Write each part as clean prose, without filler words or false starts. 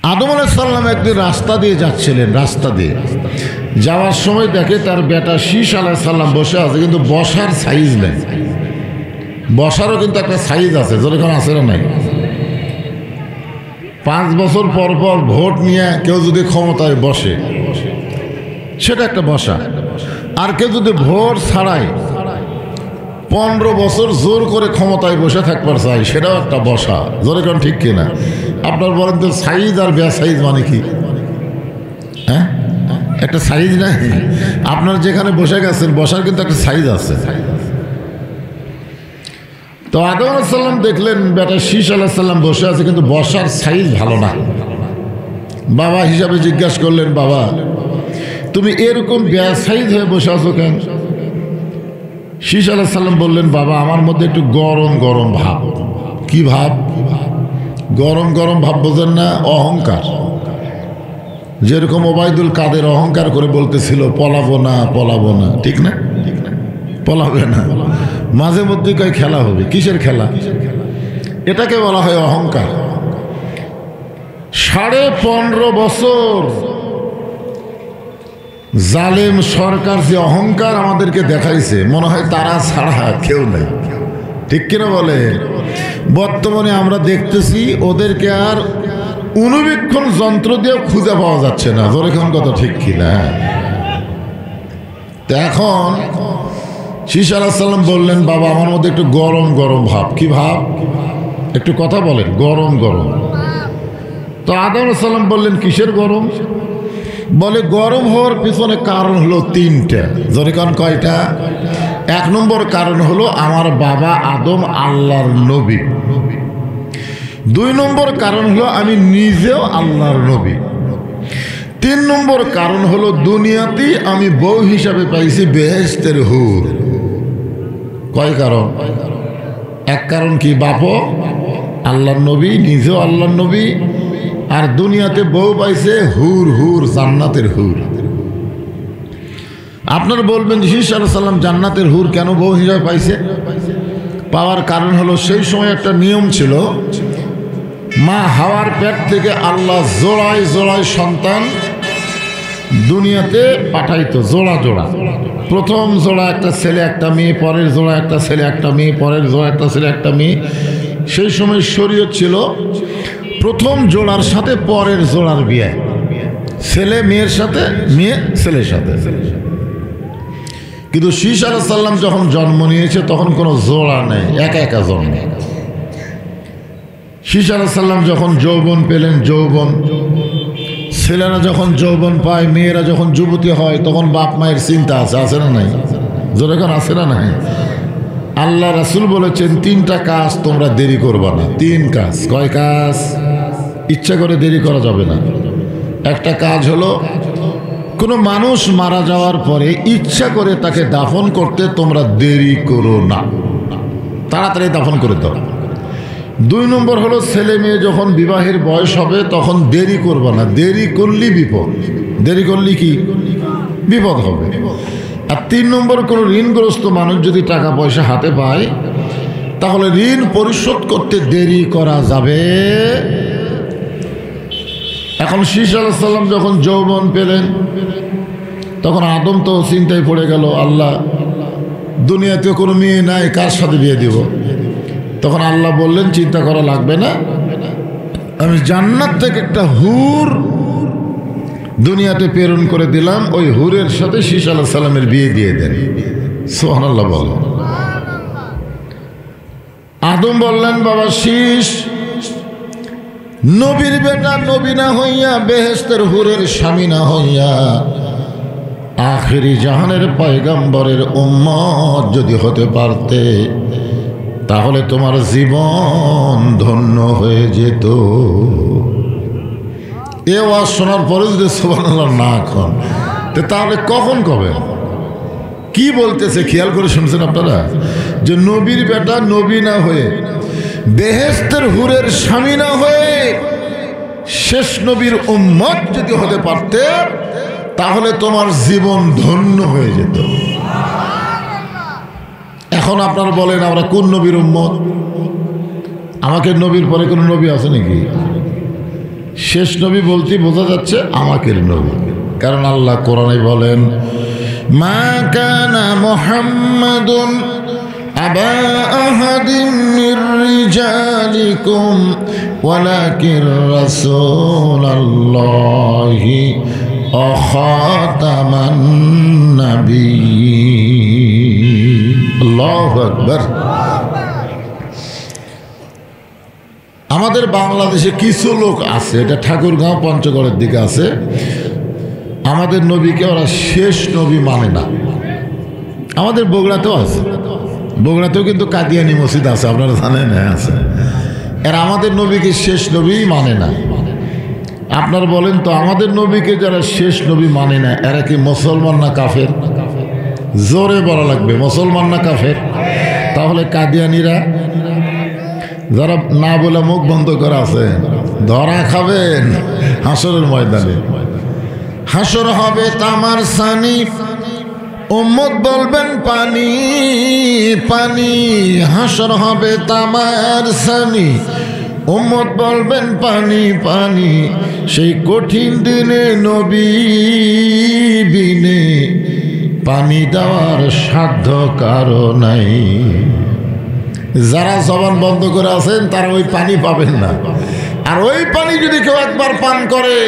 আদম আলাইহিস সালাম একদিন রাস্তা দিয়ে যাচ্ছিলেন, রাস্তা দিয়ে যাওয়ার সময় দেখে তার বেটা শীষ আলাইহিস সালাম বসে আছে, কিন্তু বসার সাইজ নেই। বসারও কিন্তু একটা সাইজ আছে, যেরকম আছে না নাই। 5 বছর পর পর ভোট নিয়ে কেউ যদি ক্ষমতায় বসে সেটা একটা বসা, আর কেউ যদি ভোট ছাড়াই 15 বছর জোর করে ক্ষমতায় বসে থাকবার চাই, সেটাও একটা বসা। যেরকম ঠিক কিনা? আপনার বলেন তো, সাইজ আর বে সাইজ মানে কি? হ্যাঁ, একটা সাইজ নাই? আপনার যেখানে বসে গেছেন বসার কিন্তু একটা সাইজ আছে। তো আদম আলাইহিস সালাম দেখলেন বেটা শীষ আলাইহিস সালাম বসে আছে, কিন্তু বসার সাইজ ভালো না। বাবা হিসাবে জিজ্ঞাসা করলেন, বাবা তুমি এরকম সাইজ হয়ে বসে আছো কেন? শীষ আলাইহিস সালাম বললেন, বাবা আমার মধ্যে একটু গরম গরম ভাব। কি ভাব? গরম গরম ভাব বোঝেন না? অহংকার। যেরকম ওবায়দুল কাদের অহংকার করে বলতেছিল পলাবো না পলাবো না, ঠিক না? পলাবে না, মাঝে মধ্যে কয় খেলা হবে। কিসের খেলা? এটাকে বলা হয় অহংকার। 15.5 বছর জালেম সরকার যে অহংকার আমাদেরকে দেখাইছে, মনে হয় তারা ছাড়া কেউ নেই, ঠিক কিনা বলে? বর্তমানে আমরা দেখতেছি ওদেরকে আর অনুবীক্ষণ যন্ত্র দিয়ে খুঁজে পাওয়া যাচ্ছে না। যেরকম কথা, ঠিক কিনা? তো এখন শীষ আলাইহিস সালাম বললেন, বাবা আমার মধ্যে একটু গরম গরম ভাব। কি ভাব? একটু কথা বলেন। গরম গরম। তো আদম আলাইহিস সালাম বললেন, কিসের গরম? বলে গরম হওয়ার পিছনে কারণ হলো 3টা। যেরকম কয়টা? 1 নম্বর কারণ হলো আমার বাবা আদম আল্লাহর নবী। 2 নম্বর কারণ হলো আমি নিজেও আল্লাহর নবী। 3 নম্বর কারণ হলো দুনিয়াতেই আমি বউ হিসাবে পাইছি বেহেশতের হুর। কয় কারণ? 1 কারণ কি? বাপও আল্লাহর নবী, নিজেও আল্লাহর নবী, আর দুনিয়াতে বউ পাইছে হুর, হুর জান্নাতের হুর। আপনারা বলবেন শীষ আলাইহিস সালাম জান্নাতের হুর কেন বউ হিসাবে পাইছে? পাওয়ার কারণ হলো সেই সময় একটা নিয়ম ছিল, মা হাওয়ার পেট থেকে আল্লাহ জোড়ায় জোড়ায় সন্তান দুনিয়াতে পাঠাইতো, জোড়া জোড়া। প্রথম জোড়া একটা ছেলে একটা মেয়ে, পরের জোড়া একটা ছেলে একটা মেয়ে, পরের জোড়া একটা ছেলে একটা মেয়ে। সেই সময় শরীয়ত ছিল প্রথম জোড়ার সাথে পরের জোড়ার বিয়ে, ছেলে মেয়ের সাথে, মেয়ে ছেলের সাথে। কিন্তু শীষ আলাইহিস সালাম যখন জন্ম নিয়েছে তখন কোনো জোড়া নেই, একা একা জন্ম। শীষ আলাইহিস সালাম যখন যৌবন পেলেন, যৌবন, ছেলেরা যখন যৌবন পায়, মেয়েরা যখন যুবতী হয়, তখন বাপ মায়ের চিন্তা আছে, আছে না নাই? যেরকম আছে না নাই? আল্লাহ রাসূল বলেছেন 3টা কাজ তোমরা দেরি করবা না। 3 কাজ। কয় কাজ? ইচ্ছা করে দেরি করা যাবে না। একটা কাজ হলো কোনো মানুষ মারা যাওয়ার পরে ইচ্ছা করে তাকে দাফন করতে তোমরা দেরি করো না, তাড়াতাড়ি দাফন করে দাও। 2 নম্বর হলো ছেলে মেয়ে যখন বিবাহের বয়স হবে তখন দেরি করবা না, দেরি করলে বিপদ। দেরি করলে কি বিপদ হবে। আর 3 নম্বর, কোনো ঋণগ্রস্ত মানুষ যদি টাকা পয়সা হাতে পায় তাহলে ঋণ পরিশোধ করতে দেরি করা যাবে। এখন শীষ আলাইহিস সালাম যখন যৌবন পেলেন তখন আদম তো চিন্তায় পড়ে গেল, আল্লাহ দুনিয়াতে কোনো মেয়ে নাই, কার সাথে বিয়ে দিব? তখন আল্লাহ বললেন, চিন্তা করা লাগবে না, আমি জান্নাত থেকে একটা হুর দুনিয়াতে প্রেরণ করে দিলাম, ওই হুরের সাথে শীষ আলাইহিস সালামের বিয়ে দিয়ে দেন। সুবহানাল্লাহ বলো। আদম বললেন, বাবা শীষ, নবীর বেটা নবী না হইয়া, বেহেশতের হুরের স্বামী না হইয়া, আখেরি জাহানের পয়গম্বরের উম্মত যদি হতে পারতে তাহলে তোমার জীবন ধন্য হয়ে যেত। এ ওয়াজ শোনার পরে যদি সুবহানাল্লাহ না কন তাহলে কখন কবেন? কি বলতেছে খেয়াল করে শুনছেন আপনারা? যে নবীর বেটা নবী না হয়ে, বেহেশতের হুরের স্বামী না হয়ে, শেষ নবীর উম্মত যদি হতে পারতে তাহলে তোমার জীবন ধন্য হয়ে যেত। এখন আপনারা বলেন আমরা কোন নবীর উম্মত? আমাকে নবীর পরে কোন নবী আছে নাকি? শেষ নবী বলতে বোঝা যাচ্ছে আমাকে নবী, কারণ আল্লাহ কোরআনে বলেন মা কানা মুহাম্মাদুন আবা আহাদিন মির রিজালিকুম ওয়ালাকিন রাসূলুল্লাহি ওয়া খাতামান নাবিয়্যিন। আল্লাহু আকবার। আমাদের বাংলাদেশে কিছু লোক আছে, এটা ঠাকুরগাঁও পঞ্চগড়ের দিকে আছে, আমাদের নবীকে ওরা শেষ নবী মানে না। আমাদের বগুড়াতেও আছে, বগুড়াতেও কিন্তু কাদিয়ানি মসজিদ আছে, আপনারা জানেন? আছে। এরা আমাদের নবীকে শেষ নবী মানে না। আপনারা বলেন তো, আমাদের নবীকে যারা শেষ নবী মানে না এরা কি মুসলমান না কাফের? জোরে বলা লাগবে, মুসলমান না কাফের? তাহলে কাদিয়ানিরা যারা না বলে মুখ বন্ধ করে আছে, ধরা খাবেন হাসরের ময়দানে। হাসর হবে তামার সানি, উম্মত বলবেন পানি পানি। হাসর হবে তামার সানি, উম্মত বলবেন পানি পানি। সেই কঠিন দিনে নবী বিনে পানি দেওয়ার সাধ্য কারো নাই। যারা জবান বন্ধ করে আছেন তারা ওই পানি পাবেন না। আর ওই পানি যদি কেউ একবার পান করে,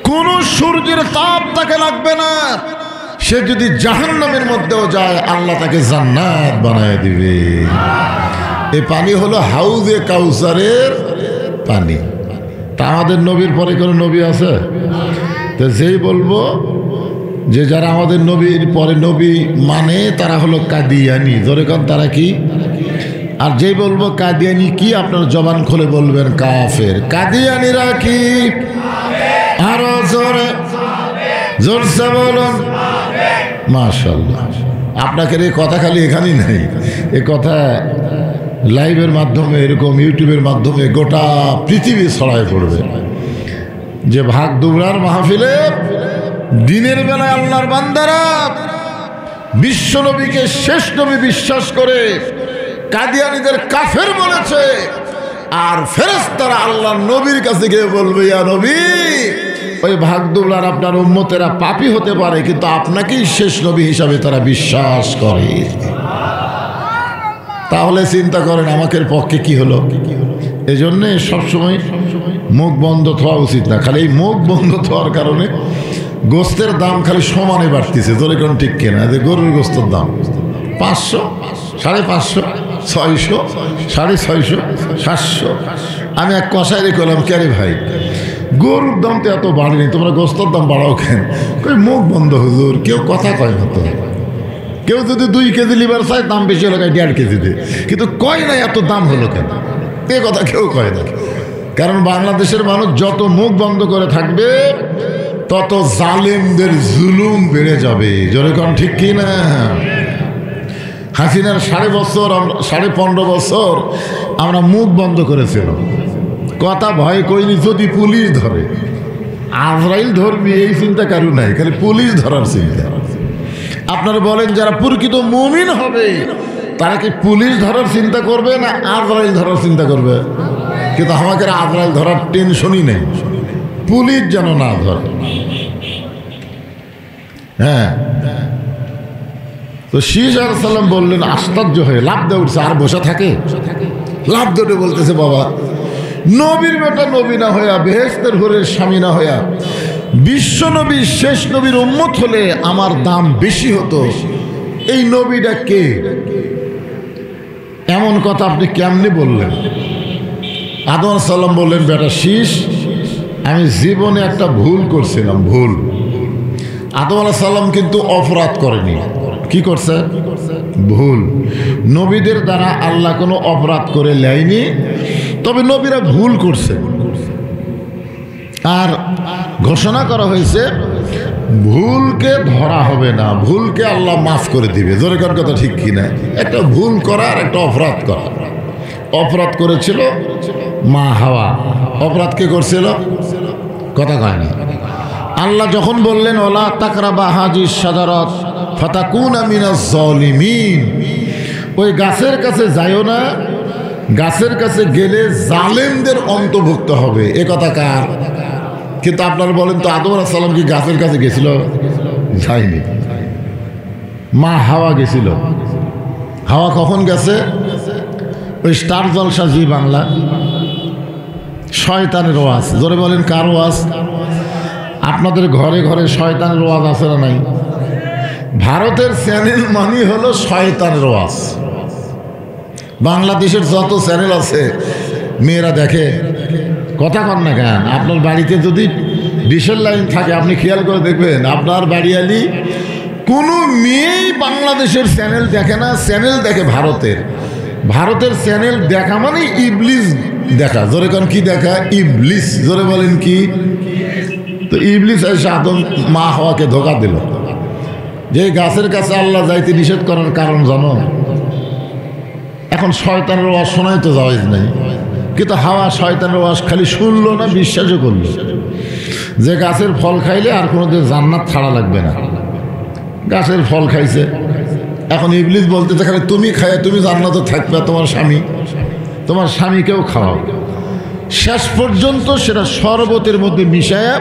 কোন সূর্যের তাপ তাকে লাগবে না। সে যদি জাহান্নামের মধ্যেও যায় আল্লাহ তাকে জান্নাত বানায় দিবে। এই পানি হলো হাউজে কাউসারের পানি। তা আমাদের নবীর পরে কোনো নবী আছে? তো যেই বলবো যে যারা আমাদের নবীর পরে নবী মানে তারা হলো কাদিয়ানি, ধরে কন তারা কি? আর যেই বলবো কাদিয়ানি কি, আপনার জবান খুলে বলবেন কাফের। কাদিয়ানিরা কি? আরো জোরে জোরসে বলুন মাশাআল্লাহ। আপনাকে এই কথা খালি এখানেই নাই, এ কথা লাইভের মাধ্যমে, এরকম ইউটিউবের মাধ্যমে গোটা পৃথিবী ছড়ায় পড়বে যে ভাগ দুবরার মাহফিলে দিনের বেলায় আল্লাহর বান্দারা বিশ্ব নবীকে শেষ নবী বিশ্বাস করে কাদিয়ানীদের কাফের বলেছে, আর ফেরেশতারা আল্লাহর নবীর কাছে গিয়ে বলবে ইয়া নবী, ওই ভাগ দুবলার আপনার উম্মতেরা পাপী হতে পারে কিন্তু আপনাকেই শেষ নবী হিসাবে তারা বিশ্বাস করে। তাহলে চিন্তা করেন আমাদের পক্ষে কি হলো। এই জন্যে সবসময় মুখ বন্ধ থাকা উচিত না। খালি এই মুখ বন্ধ থাকার কারণে গোস্তের দাম খালি সমানে বাড়তেছে, ধরে কোন ঠিক কেনা যে গরুর গোস্তের দাম 500, 550, 600, 650, 700। আমি এক কষাই করলাম, কে রে ভাই গরুর দাম তো এত বাড়েনি, তোমরা গোস্তের দাম বাড়াও কেন? কই মুখ বন্ধ হুজুর, কেউ কথা কয় না তো। কেউ যদি 2 কেজি লিভার চায় দাম বেশি হলো 1.5 কেজিতে, কিন্তু কয় না এত দাম হলো কেন, এ কথা কেউ কয় না। কারণ বাংলাদেশের মানুষ যত মুখ বন্ধ করে থাকবে তত জালেমদের জুলুম বেড়ে যাবে। যেরকম ঠিক কি না? হাসিনার 15.5 বছর আমরা মুখ বন্ধ করেছিলাম, কথা ভয় কইনি যদি পুলিশ ধরে। আজরাইল ধরবি এই চিন্তা কারু নাই, খালি পুলিশ ধরার চিন্তা। আপনারা বলেন যারা প্রকৃত মুমিন হবে তারা কি পুলিশ ধরার চিন্তা করবে না আজরাইল ধরার চিন্তা করবে? কিন্তু আমাকে আজরাইল ধরার টেনশনই নেই, পুলিশ যেন না ধরে। হ্যাঁ, তো শীষ আলাইহিস সালাম বললেন, আশ্চর্য হয়ে লাফ দিয়ে উঠছে, আর বসে থাকে লাফ দিয়ে বলতেছে, বাবা নবীর বেটা নবী না হইয়া, বেহেশতের হুরের স্বামী না হইয়া বিশ্ব নবী শেষ নবীর উম্মত হলে আমার দাম বেশি হতো। এই নবীটা কে? এমন কথা আপনি কেমনে বললেন? আদম আলাইহিস সালাম বললেন, বেটা শীষ, আমি জীবনে একটা ভুল করছিলাম, ভুল। আদম আলাইহিস সালাম কিন্তু অপরাধ করেনি, কি করছে? ভুল। নবীদের দ্বারা আল্লাহ কোনো অপরাধ করে নেয়নি, তবে নবীরা ভুল করছে। আর ঘোষণা করা হয়েছে ভুলকে ধরা হবে না, ভুলকে আল্লাহ মাফ করে দিবে। জোরে কোন কথা ঠিক কিনা? একটা ভুল করা আর একটা অপরাধ করা। অপরাধ করেছিল মা হাওয়া। অপরাধ কে করছিল? কথা কয় না। আল্লাহ যখন বললেন ওলা তাকরাবা হাজিস শাজারাত ফাতাকুনা মিনাজ জালিমিন, ওই গাছের কাছে যাইও না গাছের কাছে গেলে জালেমদের অন্তর্ভুক্ত হবে, এ কথা কার? কিন্তু আপনারা বলেন তো আদম আলাইহিস সালাম কি গাছের কাছে গেছিল? যায়নি। মা হাওয়া গেছিল। হাওয়া কখন গেছে? ওই স্টার জলসা জি বাংলা শয়তানের ওয়াজ, জোরে বলেন কার ওয়াজ? আপনাদের ঘরে ঘরে শয়তানের ওয়াজ আছে না নাই? ভারতের চ্যানেল মানে হলো শয়তানের ওয়াজ। বাংলাদেশের যত চ্যানেল আছে মেয়েরা দেখে, কথা কন না কেন? আপনার বাড়িতে যদি ডিশের লাইন থাকে আপনি খেয়াল করে দেখবেন আপনার বাড়িয়ালি কোনো মেয়েই বাংলাদেশের চ্যানেল দেখে না, চ্যানেল দেখে ভারতের। ভারতের চ্যানেল দেখা মানে ইবলিস দেখা। জোরে কন কি দেখা? ইবলিস। জোরে বলেন কি? তো ইবলিস এসে আদম মা হাওয়াকে ধোঁকা দিল। যে গাছের কাছে আল্লাহ যাইতে নিষেধ করার কারণ জানো? এখন শয়তানের ওয়াজ শোনাই তো জায়েজ নাই, কিন্তু হাওয়া শয়তানের ওয়াজ খালি শুনলো না, বিশ্বাসও করলো যে গাছের ফল খাইলে আর কোনোদিন জান্নাত ছাড়া লাগবে না। গাছের ফল খাইছে। এখন ইবলিস বলতেছে খালি তুমি খায় তুমি জান্নাতে থাকবে, তোমার স্বামীকেও খাওয়াও। শেষ পর্যন্ত সেটা শরবতের মধ্যে মিশায়া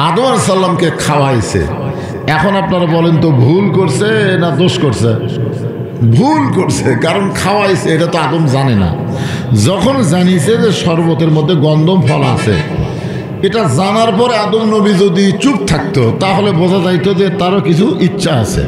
আদম আলাইহিস সালামকে খাওয়াইছে। এখন আপনারা বলেন তো ভুল করছে না দোষ করছে? ভুল করছে, কারণ খাওয়াইছে এটা তো আদম জানে না। যখন জানিছে যে শরবতের মধ্যে গন্ধম ফল আছে, এটা জানার পরে আদম নবী যদি চুপ থাকতো তাহলে বোঝা যাইতো যে তারও কিছু ইচ্ছা আছে।